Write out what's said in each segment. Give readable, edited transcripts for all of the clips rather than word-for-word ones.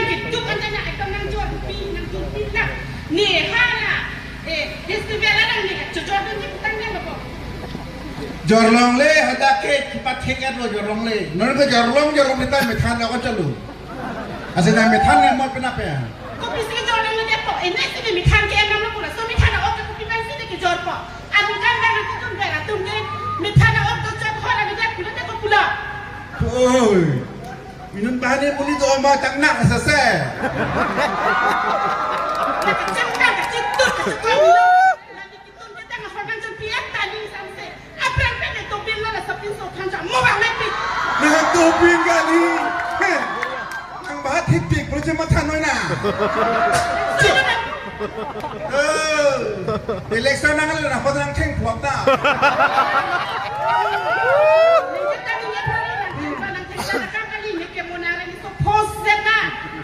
nang gitu kan nak itu nang jual pi nak ni hala festival nang ni jujur tu ni tangnya apa jorlong le hadake kipat hekat lo jorlong le nol ke jorlong kita methan lo kan calu asal methan yang mau kenapa ya kau bisa jorlong le apa ini sini methan ke enam lo pula so methan apa ke kopi kan sini ke jor apa anu kan nang tu tu bela tu ni methan apa tu jor orang ni pula tak pula oi minun bahane muni tu oma tak nak selesai nak cakap ke situ ke Nah toping kali, ang bahat hipik perlu cuma tanoi na. Election nang lu nak pasang ceng puak na.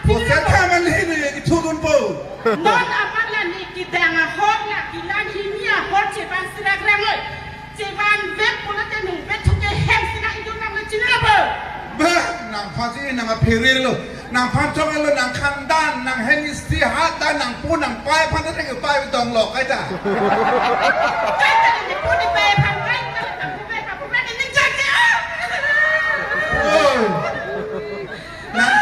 Poset kaman ini itu turun po. Non apa lah ni kita ngahot lah, kita himia hot ceban sirak ramai, ceban web pula tenung web cukai hem sirak itu nama cina apa? Bah, nang pasti nang apiril lo, nang pancong lo, nang kandan, nang hemisti hata, nang pun, nang pai, pantai nang pai dong lo, kaita. Kaita ni pun di pai pantai, aku pai ini jaga. Oh, nang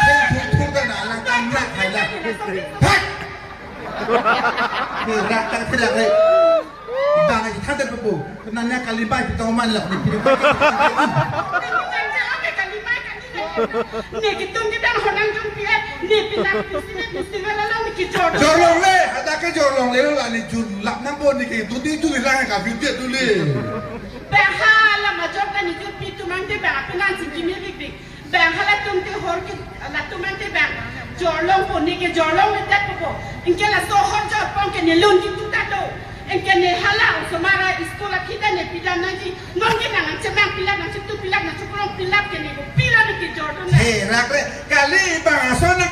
tung kan nang tanak kaita. Hak, ni rakyat tidak leh. Bang, kita tak perlu. Kenanya kalimat kita oman lah. Ni kita kita orang jumpa ni pinang festival lalu ni kita jorong le, ada ke jorong le lah ni jun lap nampo ni ke tu hilang ka video tu le. Bahala major kan itu pitu mante bang pinang sikimi big bahala tumte hor ke la tumante bang jorong pun ni ke jorong ni tak po inke la so hor jor pon ke ni lun ki tu tato inke ni hala semara sekolah kita ni pidan nanti nongke nang cemang pilat nang situ pilat nang cukup pilat ke ni pilat ni ke jorong Hey, rakre kali bang asona.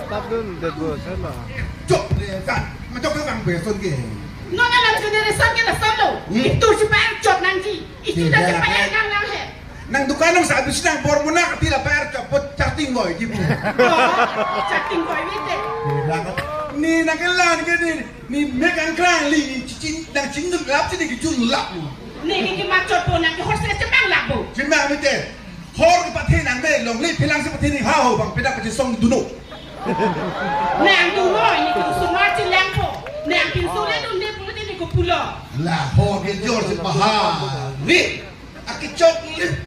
Stop dun, dead boss, hello. Cok le kan, macam tu bang beson ke. Nona lang generation kita solo. Itu supaya job nanti. Itu dah supaya nang he. Nang dukanong sa abis nang bormuna katila per copot chatting boy gitu. Chatting boy gitu. Ni nakalan ke ni mekan kran li cicing nang cingdum lap sini gijul lap. Ni kiki macot po nang horse cemang labo. Cimang mite. Hor ke pathe nang me long li pilang sa pathe ni hao bang pedak ke song duno. Nang duno ini ku semua cilang po. Nang pinsu le dun de pulo ni ku pulo. Lah hor ke jor se bahar. Ni akicok li